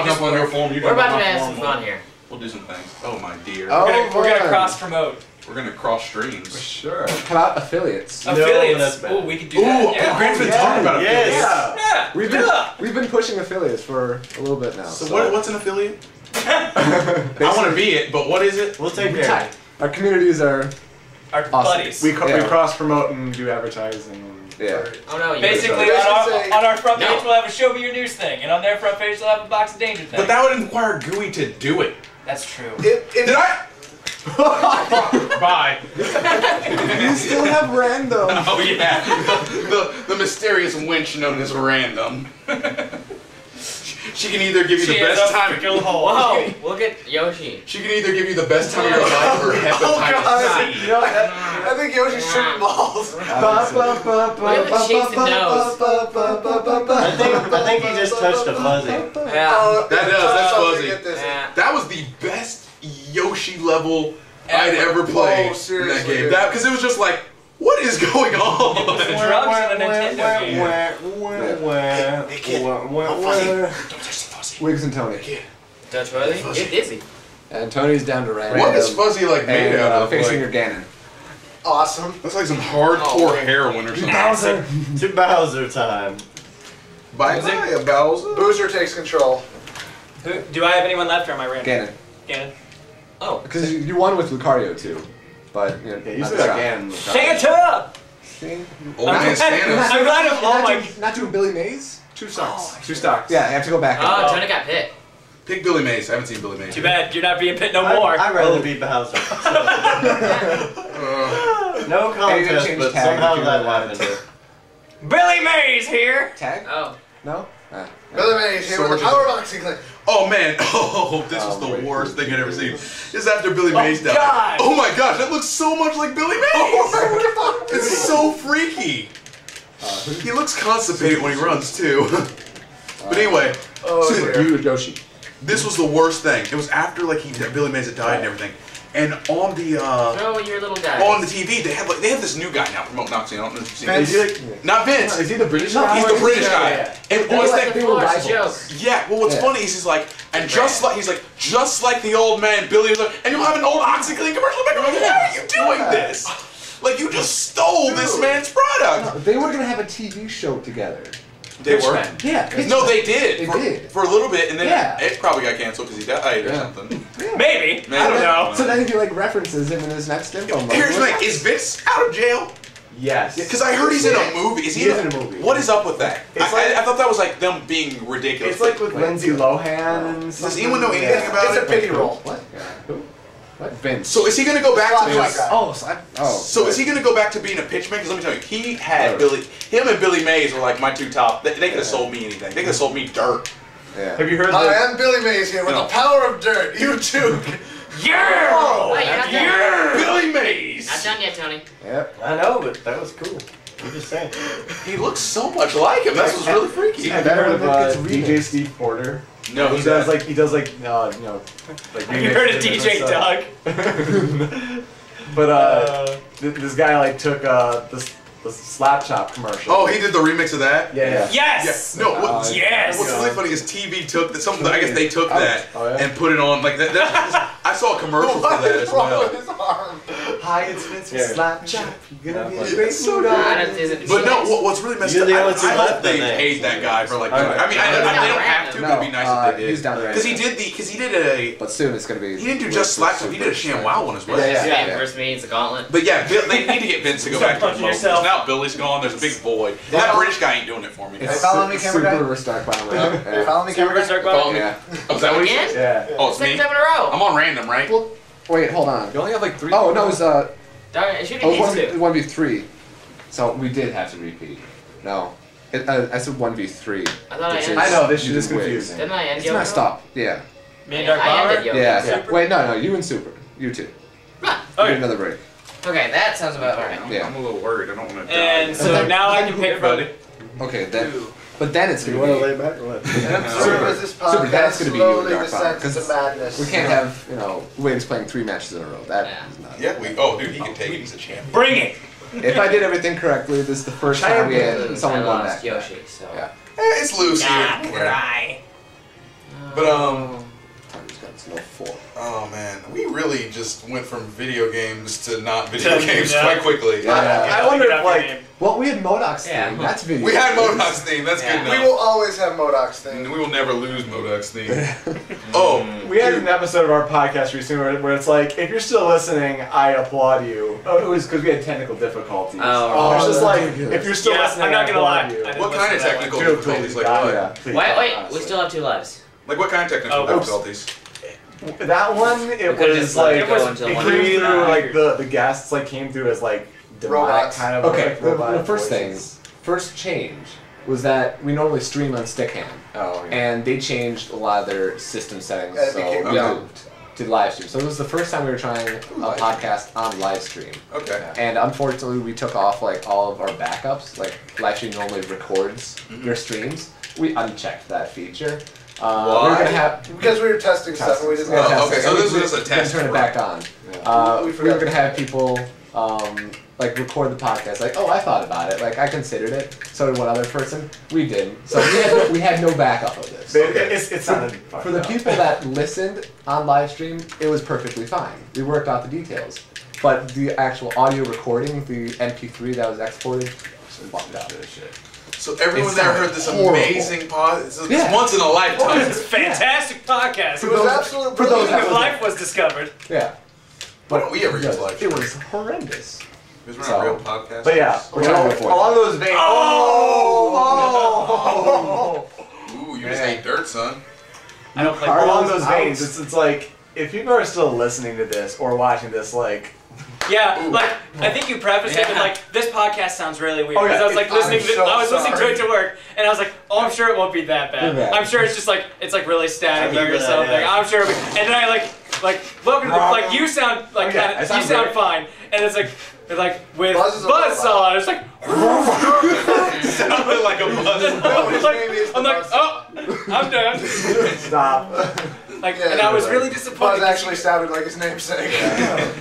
up on your form. We're about to have some fun here. We'll do some things. Oh my dear. Oh, we're gonna cross promote. We're gonna cross streams. Sure. How about affiliates? Affiliates. Oh, we could do that. Yeah. Grant's been talking about affiliates. Yeah. We've been pushing affiliates for a little bit now. So what's an affiliate? I want to be it, but what is it? We'll take care. Our communities are our awesome. buddies. We cross promote and do advertising. Yeah. Oh no. Basically, on our front page we'll have a show me your news thing, and on their front page they'll have a box of danger thing. But that would require GUI to do it. That's true. Did I? Bye. You still have random. Oh yeah, the mysterious winch known as random. She can either give you the best time. Whoa! Look at Yoshi. She can either give you the best time of your life or hepatitis C. You know, I think Yoshi's shooting balls. Look at the cheeks and nose. I think he just touched a fuzzy. Yeah. That's fuzzy. Yeah. That was the best Yoshi level I'd ever played in that game. Because it was just like, what is going on? The drugs in the Nintendo game. Hey kid, I'm fuzzy. Don't touch the fuzzy. Wiggs and Tony. Touch fuzzy? Get dizzy. And Tony's down to random. What is fuzzy like made out of? Facing your Ganon. Awesome. Looks like some hardcore heroin or something. Bowser. To Bowser time. Bye-bye, Bowser. Boozer takes control. Do I have anyone left or am I random? Ganon. Oh. Because you won with Lucario too. But, you know, Yeah, you still got Ganon. Take it to! Old man Stannis. I'm glad of all my... Not doing Billy Mays? 2 stocks. 2 stocks. Yeah, you have to go back. Oh, Tony got picked. Pick Billy Mays. I haven't seen Billy Mays. Too bad, you're not being picked no more. I'd rather be Bowser. No contest, but somehow that happened. Billy Mays here! Tag? Oh. No? Billy Mays here with a power boxing clip. Oh man, this was the worst thing I'd ever seen. This is after Billy Mays died. God. Oh my gosh, that looks so much like Billy Mays! It's so freaky. He looks constipated when he runs too. But anyway, You and Yoshi. this was the worst thing. It was after like Billy Mays had died and everything. And on the Oh, your little guy. on the TV, they have this new guy now promoting Noxie. I don't know if you've seen Vince. it. Not Vince. Is he the British No, guy? he's the British guy. Yeah. And They were on like- that, they were It's a rivals. joke. yeah. Well, what's funny is he's like just like the old man Billy, and you'll have an old OxyClean commercial. Like, why are you doing this? Like you just stole this man's product. They were gonna have a TV show together. They were. Yeah. No, they did. They did. For a little bit, and then Yeah. it probably got canceled because he died or something. Maybe. I don't know. So then he like references him in his next info. Here's the thing: is Vince out of jail? Yes. Because I heard he's in a movie. Is he is in a movie. What is up with that? It's I thought that was like them being ridiculous. It's like with Lindsay Lohan and Does anyone know anything about It's it? a pity roll. What? Who? What? Vince. So is he gonna go back to Slapjack this? guy. So is he gonna go back to being a pitchman? Because let me tell you, he had him and Billy Mays were like my two top. They could have sold me anything. They could have sold me dirt. Yeah. Have you heard Hi, that? I'm Billy Mays here with the power of dirt. You too. Yeah! Wait, you're not done. Billy Mays. Not done yet, Tony. Yep. I know, but that was cool. I'm just saying. He looks so much like him. That was really freaky. Have you heard of It's a DJ remix. Steve Porter? No, he who's does that? like you know, like Have you heard of DJ Doug? But this guy like took this Slap Chop commercial. Oh, he did the remix of that. Yeah. Yes! Yeah. No. What, Yes! What's really funny is TV took that. I guess they took that Oh, yeah? and put it on like that. I saw a commercial for What that is as wrong well. with his arm? Hi, it's Vince with Yeah. Slap Chop. You're gonna be a It's great so food I don't- is it But no, remix? what's really messed You're up? the I only two hope left they then. paid that guy for like. All I right. mean, they don't have to. But it'd be nice if they did. He's down to Because he did a. But soon it's gonna be. He didn't do just Slap Chop. He did a ShamWow one as well. Yeah. Same versus me, it's a gauntlet. But yeah, they need to get Vince to go Stop back to punching the yourself. Now Billy's gone. There's a big void. That British guy ain't doing it for me. It's Follow me, camera guy. super Stark by the way. Hey, follow me, camera guy. Follow me. Yeah. Oh, is that what he Again? said? Yeah. Oh, it's Second me. time in a row. I'm on random, right? Well, wait, hold on. You only have like 3. Oh no, it was Dog, it should be oh, these two. 1v3. So we did have to repeat. No, I said 1v3. I thought I which ended. I know this shit you is win. confusing. Didn't I end It's Youmacon? not stop. Yeah. Me and Dark I Power? ended Youmacon. Yeah. Yeah. Wait, no, you and Super. You two. Ah, We Okay. need another break. Okay, that sounds about right. Yeah. I'm a little worried. I don't want to die. And so now I can pick from Okay, then. But then it's You gonna want to be. lay back or what? Observe as this Super, that's podcast gonna be you and slowly Dark Power, descends 'cause to madness. We can't have Wings playing 3 matches in a row. That Yeah. is not. Yeah, dude, he can take it. He's a champion. Bring it! If I did everything correctly, this is the first time we had I someone won lost that. Yoshi, so. Yeah. It's loose Ah, here. cry. But Oh man, we really just went from video games to not video games quite quickly. I wonder if like, well, we had Modoc's Yeah. theme. That's video. We had Modoc's theme. That's good We enough. will always have Modoc's And thing. we will never lose Modoc's theme. Oh, we had an episode of our podcast recently where it's like, if you're still listening, I applaud you. Oh, it was because we had technical difficulties. Oh. It's just that's like, ridiculous. if you're still listening, I'm not gonna I lie. applaud you. I didn't what kind of listen to that technical one. Dude, difficulties? please, Like God, what? yeah, please, Wait, God, we honestly. still have 2 lives. Like what kind of technical Oh, difficulties? That one, it could've was just let like, it go until it one came was through, done. like, the guests, like, came through as, like, demonic Robots. kind of, Okay, like, the robot first voices. first change was that we normally stream on Stickham, Oh, yeah. and they changed a lot of their system settings, And it so became we okay. moved to live stream. So it was the first time we were trying a podcast on live stream. Okay. And unfortunately, we took off like all of our backups. Like Livestream normally records your streams. We unchecked that feature. We were Why? gonna have Because we were testing stuff and we didn't yeah, know. Oh, test okay, it. so And this we was just a didn't test turn it for back on. We We forgot were gonna to- have people like record the podcast. Like, oh, I thought about it. Like, I considered it. So did one other person. We didn't. So we had no backup of this. But it sounded For the people that listened on live stream, it was perfectly fine. We worked out the details. But the actual audio recording, the MP3 that was exported, fucked up. So everyone It there sounded heard this horrible. amazing pod. This is Yeah. once in a lifetime. It's a fantastic podcast. It was absolute for those brilliant. that- Life was discovered. Yeah. Why don't we ever use yes, live it stream? was horrendous. Because we're not real podcasts. But yeah, We're trying to go for it. along those veins. Oh! Ooh, you just ate dirt, son. I don't play Along Brawl. those veins, it's like, if people are still listening to this or watching this, like, Yeah, like I think you prefaced it with Yeah. like this podcast sounds really weird. Oh, yeah, Because I was like I'm listening to so I was listening to sorry. it to work and I was like, oh, I'm sure it won't be that bad. Bad. I'm sure it's just like it's like really I staticky remember or that, something. yeah. I'm sure it'll be, and then I like welcome to the, like you sound like Okay, kind I of sound you sound great. fine and it's like with Buzz is a buzzsaw. It's like Sounded like a buzz. No, his name is I'm like Buzz. oh I'm done. stop. Like Yeah, and I was right. really Buzz disappointed. actually sounded like his namesake.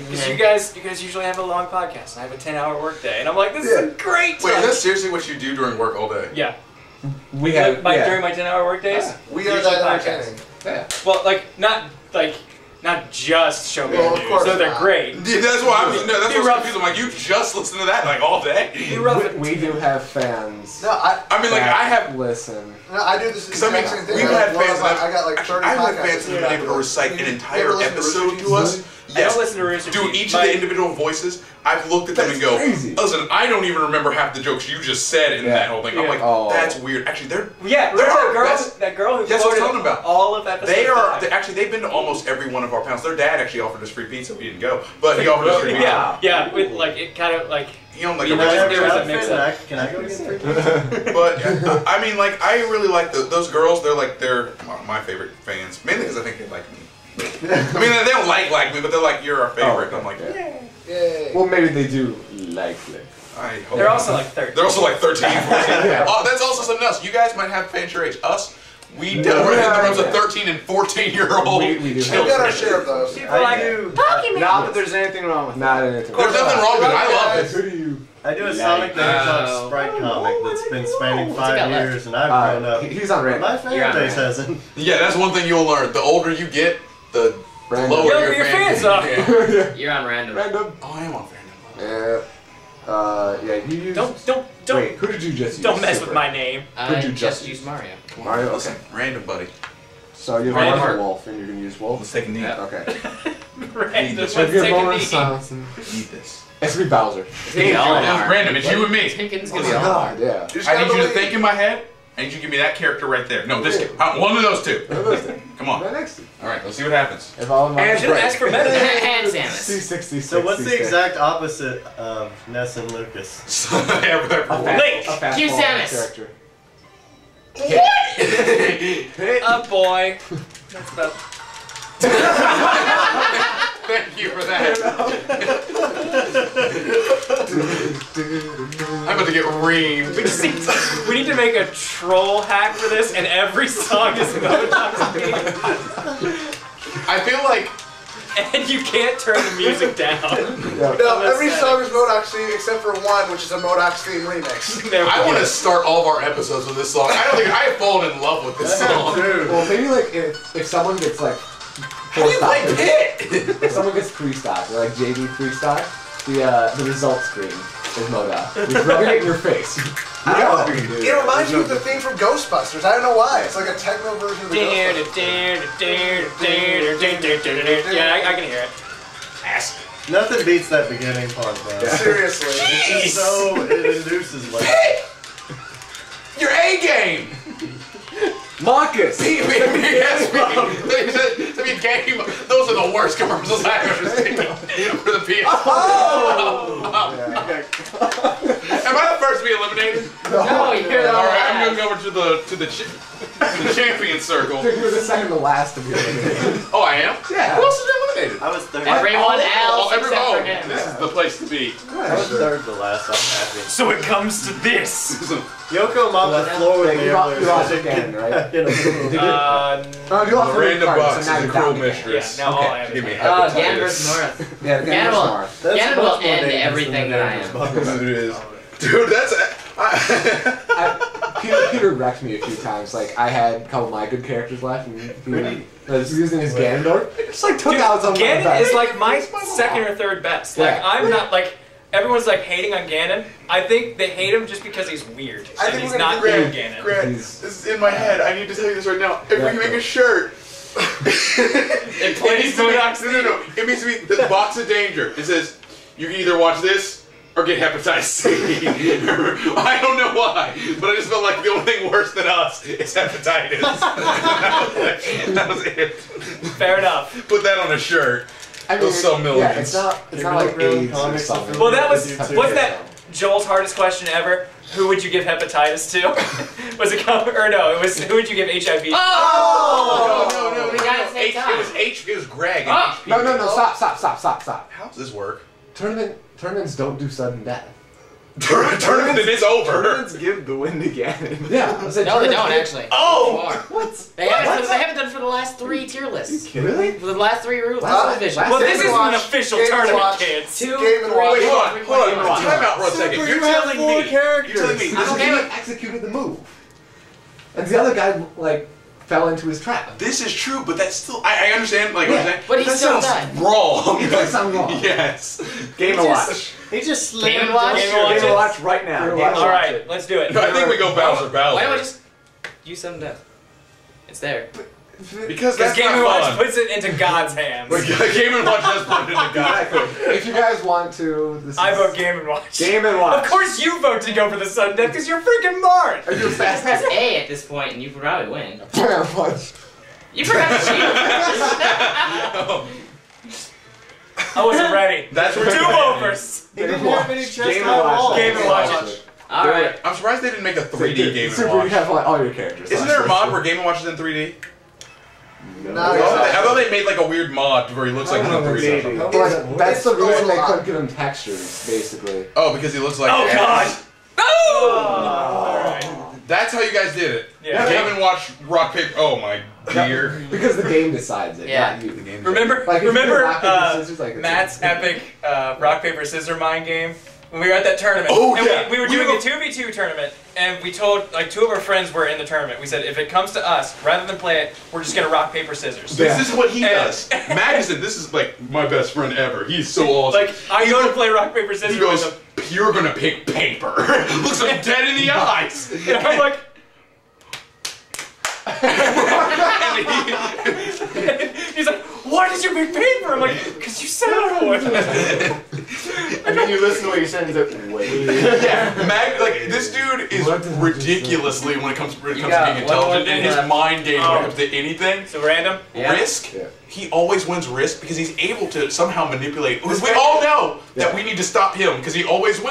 Because you guys usually have a long podcast. And I have a 10-hour workday, and I'm like, this is a great Wait, time. is that seriously what you do during work all day? Yeah. We had During my 10-hour work days. We are Usually that podcasts. entertaining. yeah. Well, not just show me Well, of news, course so they're not. great. Yeah, that's why I'm. No, that's Be what's rough. confusing. I'm like, you just listen to that like all day. Be rough and- We do have fans. No, I I mean, like I have. listen. do this Because I mean, exact same thing. we've I had love, fans. I got like 30 I've had podcasts fans that have been able to recite an You entire ever listen to episode Rooster to us. I don't listen to Rooster Do Teeth. each of the individual voices. I've looked at them and That's go, crazy. listen, I don't even remember half the jokes you just said in Yeah. that whole thing. I'm Yeah. like, Oh. that's weird. Actually, they're Yeah, They're remember our best- that girl who That's what I'm quoted talking about. all of episode they are. 5. Actually, they've been to almost every one of our panels. Their dad actually offered us free pizza. We didn't go, but he offered us free pizza. Yeah, with like it kind of like He owned like You a know, restaurant. there was a mix-up. Can I go get free pizza? But I mean, like, I really like those girls. They're my favorite fans, mainly because I think they like me. I mean, they don't like me, but they're like, you're our favorite. Oh, I'm like, yeah. Yay. Well, maybe they do like it. I hope. they're also like 30. They're also like 13, 14. Yeah. Oh, that's also something else. You guys might have fans your age. Us, we're in the rooms of 13 and 14-year-old We do We've have got our fans. share of those. People like Not that there's anything wrong with that. Not anything. There's nothing wrong with it. I love it. Who do you? I do a Sonic the Hedgehog Sprite comic that's been spanning 5 years, and I've grown up. He's on But random. my You're fan on base Reddit. hasn't. Yeah, that's one thing you'll learn. The older you get, the Random. lower Younger your fans are. Yeah. You're on random. Random. Oh, I am on Fandom. Yeah. Yeah. You use. Don't Wait. Who did you just use? don't mess with Super. my name. I Who'd you just just use Mario. Mario. Listen, Okay. random, buddy. So you Random. have a wolf, and you're gonna use wolf. Let's take a knee. Yeah. Okay. Random. Let's So if you're Take a bonus knee. silence. Eat this. It's gonna be Bowser. It's gonna be all It's hard. random. It's you and me. It's Oh gonna my be all hard. god. Yeah. just I need gotta you to believe. think in my head. I need you to give me that character right there. No, this kid. One of those two. Come on. Right next to you. All right, let's see what happens. If all of mine And is should right. ask for medicine. And Samus. C66. So what's the exact opposite of Ness and Lucas? A Link. fast Cue ball Samus. character. A boy. That's about. Thank you for that. I'm about to get reamed. We need to make a troll hack for this, and every song is Modoc's theme. I feel like and you can't turn the music down. No, every song is Modoc's theme except for one, which is a Modoc's theme remix. I want to start all of our episodes with this song. I don't think I have fallen in love with this song. Well, maybe like if someone gets like How do you play Pit? if someone gets 3-stock, or like JV 3-stock, the result screen is MODOK. It's rubbing it in your face. It reminds me of the theme from Ghostbusters. I don't know why. It's like a techno version of the Ghostbusters. Yeah, I can hear it. Nothing beats that beginning part, though. Seriously. It induces like. Your A game! Marcus! Yes, game. Those are the worst commercials I've ever seen for the PS. Am I the first to be eliminated? No, you're the Alright, I'm last. going over to the champion circle. You were the second to last to be eliminated. Oh, I am? Yeah. Who else is eliminated? I was third. Everyone else except for him. This is the place to be. I was third to last. I'm happy. So it comes to this. Yoko mopped the floor with me You earlier. lost again, right? You know, Oh, you lost Miranda the Bucks so is now the you're cruel down again. mistress. Yeah, now all I have Give is me my- Ganon hepatitis. versus Marth. Yeah, Ganon Ganon will, Marth. That's Ganon much will more end dangerous everything than that I the am. It is. Dude, that's... Peter wrecked me a few times. Like, I had a couple of my good characters left, and he was using his Ganondorf. It just like took out some of my Ganon best. is like my second or third best. Like Yeah. I'm not like everyone's like hating on Ganon. I think they hate him just because he's weird. I And think he's we're gonna not do new Grant. Ganon. Grant, He's- This is in my head. I need to tell you this right now. If we make a shirt... It plays Modoc's No. It means to be the box of danger. It says, you can either watch this or get hepatitis C. I don't know why, but I just felt like the only thing worse than us is hepatitis. That was it. Fair enough. Put that on a shirt. I mean, They'll sell millions. Yeah, it's not You're like real AIDS or comics something. are Well, that was You too. what's that Joel's hardest question ever? Who would you give hepatitis to? Was it or no? It was who would you give HIV? No. We got it same time. It was Greg. And Oh. HP. No, stop. How does this work? Tournaments don't do sudden death. Tournament is over. Let's give the win to Ganon. Yeah. I said No, they tournaments don't do- actually. Oh! What? They haven't done it for the last 3 tier lists. Really? For the last 3 rules. Last- divisions. last- Well, this Game isn't Watch, an official Game tournament, Watch. kids. 2, Game and 3, Watch. Wait, hold on. 4, 3, Time out for a second. You're telling me. You're telling me. This I'm okay guy with- executed the move, and the other guy like fell into his trap. This is true, but that's still. I understand, like, what I'm saying. But he that still sounds died. wrong. It does sound wrong. Yes. Game of Watch. He just Game slammed and Watch? down Game and your- Watch. Game of Watch right now. Game of Game of Watch. All Watch right, it. let's do it. I think we go Bowser. Why don't we just use some death? It's there. Because Because that's Game and not Watch fun. puts it into God's hands. Game and Watch does put it into God. If you guys want to, this I is- vote Game and Watch. Game and Watch. Of course you vote to go for the sudden death because you're freaking Marth. Are you Just fast? press A at this point and you would probably win. What? You forgot to cheat. I wasn't ready. That's where Two overs. He didn't have any chest Game at and Watch. all. Game and Watch it. Alright. I'm surprised they didn't make a 3D Game and Super, you Watch. have like all your characters. Isn't there a mod where Game and Watch is in 3D? No, I thought they made like a weird mod where he looks like he's in 3D. Maybe. Like, that's the It's reason they a lot. couldn't give him textures, basically. Oh, because he looks like. Oh God. Oh! That's how you guys did it. Yeah. Game and Watch rock paper. Oh my dear. Because the game decides it, Yeah. not you. Remember, Like, if you do remember rock, paper, scissors, like, it's- Matt's epic rock paper scissors mind game when we were at that tournament. Oh, and yeah. we were doing a 2v2 tournament, and we told like 2 of our friends were in the tournament. We said if it comes to us, rather than play it, we're just gonna rock paper scissors. This is what he And- does. Magnuson, this is like my best friend ever. He's so awesome. Like I go to play rock paper scissors He with goes, him, you're gonna pick paper. Looks him dead in the eyes. and I'm like. And He's like, why did you pick paper? I'm like, because you said I would. And then you listen to what you said and he's like, wait. yeah, like this dude is What did I just ridiculously when it comes to being got intelligent, one more and thing his left. mind game when Oh. it comes to anything. So random. Yeah. Risk. Yeah. He always wins Risk because he's able to somehow manipulate. We all know that we need to stop him because he always wins.